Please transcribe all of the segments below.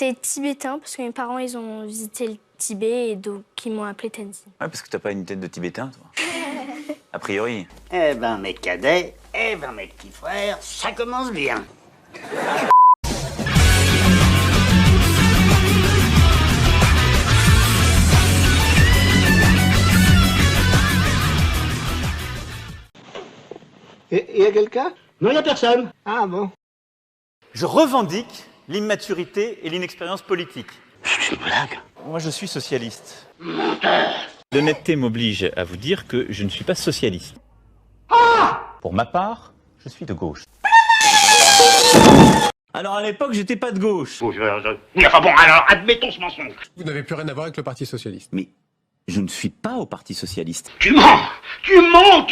C'est tibétain parce que mes parents ils ont visité le Tibet et donc ils m'ont appelé Tenzin. Ouais, parce que t'as pas une tête de tibétain, toi. A priori. Eh ben mes cadets, eh ben mes petits frères, ça commence bien. Et y a quelqu'un? Non, y a personne. Ah bon? Je revendique l'immaturité et l'inexpérience politique. C'est une blague. Moi, je suis socialiste. Menteur. L'honnêteté m'oblige à vous dire que je ne suis pas socialiste. Pour ma part, je suis de gauche. Alors à l'époque, j'étais pas de gauche. Oui, enfin bon, alors admettons ce mensonge. Vous n'avez plus rien à voir avec le Parti socialiste. Mais je ne suis pas au Parti socialiste. Tu mens. Il ment.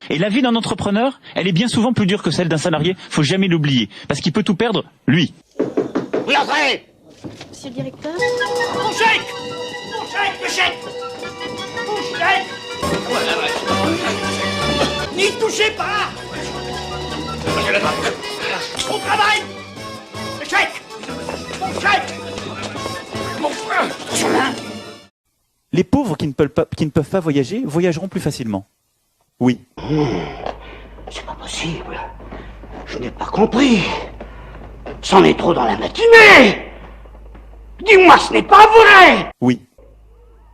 Et la vie d'un entrepreneur, elle est bien souvent plus dure que celle d'un salarié, faut jamais l'oublier, parce qu'il peut tout perdre, lui. Oui, entrez. Monsieur le directeur? Mon chèque, le chèque. Mon chèque. N'y touchez pas. Au travail. Le chèque. Mon chèque. Mon frère. Les pauvres qui ne peuvent pas voyager voyageront plus facilement. Oui. C'est pas possible. Je n'ai pas compris. C'en est trop dans la matinée. Dis-moi, ce n'est pas vrai. Oui.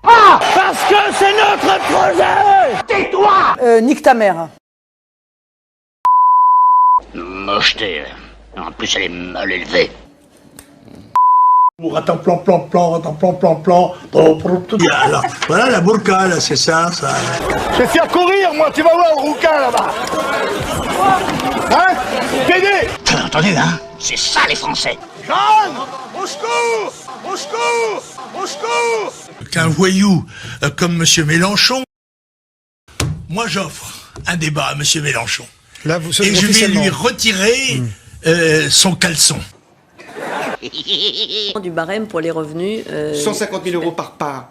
Ah, parce que c'est notre projet. Tais-toi. Nique ta mère. Mocheté. En plus, elle est mal élevée. Attends, plan. Alors, voilà la burqa, là, c'est ça. Je vais faire courir, moi, tu vas voir le rouquin, là-bas. Hein? PD. T'as entendu, hein? C'est ça, les Français. Jeanne! Au secours! Qu'un voyou comme Monsieur Mélenchon, moi j'offre un débat à Monsieur Mélenchon. Là, vous Et je vais lui retirer son caleçon. Du barème pour les revenus. 150 000 euros par part.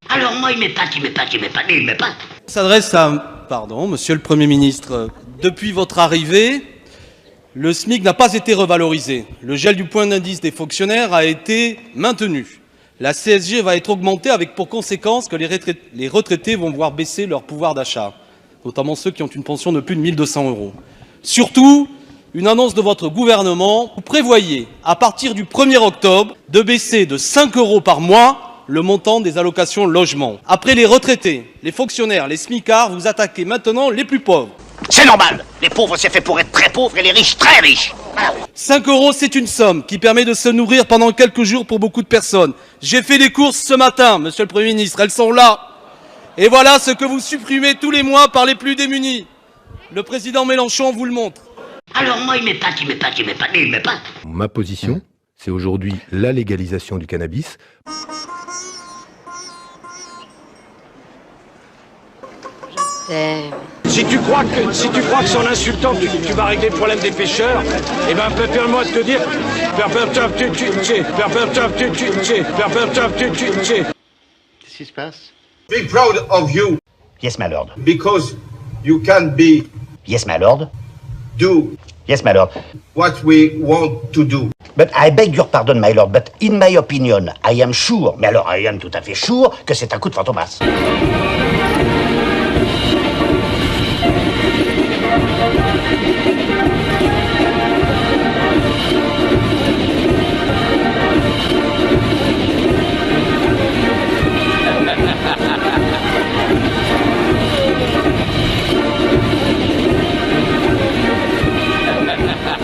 Alors moi, il m'épate. S'adresse à, monsieur le Premier ministre. Depuis votre arrivée, le SMIC n'a pas été revalorisé. Le gel du point d'indice des fonctionnaires a été maintenu. La CSG va être augmentée avec pour conséquence que les retraités vont voir baisser leur pouvoir d'achat, notamment ceux qui ont une pension de plus de 1 200 euros. Surtout, une annonce de votre gouvernement, vous prévoyez, à partir du 1er octobre, de baisser de 5 euros par mois le montant des allocations logement. Après les retraités, les fonctionnaires, les smicards, vous attaquez maintenant les plus pauvres. C'est normal. Les pauvres, c'est fait pour être très pauvres et les riches, très riches. 5 euros, c'est une somme qui permet de se nourrir pendant quelques jours pour beaucoup de personnes. J'ai fait les courses ce matin, monsieur le Premier ministre, elles sont là. Et voilà ce que vous supprimez tous les mois par les plus démunis. Le président Mélenchon vous le montre. Alors moi, il m'épate. Ma position, c'est aujourd'hui la légalisation du cannabis. Si tu crois que en insultant tu vas régler le problème des pêcheurs, eh ben permets-moi de te dire. Qu'est-ce qui se passe? Be proud of you. Yes, my lord. Because you can be Yes, my lord. do Yes, my lord. what we want to do. But I beg your pardon, my lord, but in my opinion, I am sure, mais alors I am tout à fait sure, que c'est un coup de fantomas.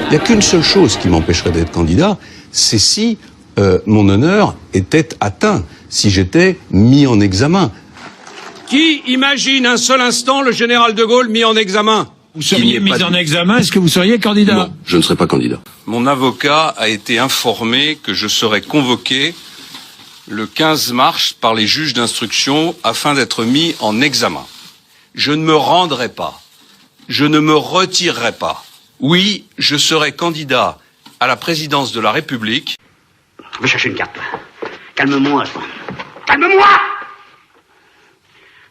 Il n'y a qu'une seule chose qui m'empêcherait d'être candidat, c'est si mon honneur était atteint, si j'étais mis en examen. Qui imagine un seul instant le général de Gaulle mis en examen? Vous seriez mis en examen, est-ce que vous seriez candidat? Non, je ne serai pas candidat. Mon avocat a été informé que je serai convoqué le 15 mars par les juges d'instruction afin d'être mis en examen. Je ne me rendrai pas. Je ne me retirerai pas. Oui, je serai candidat à la présidence de la République. Va chercher une carte, toi. Calme-moi, toi. Calme-moi!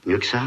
Mieux que ça.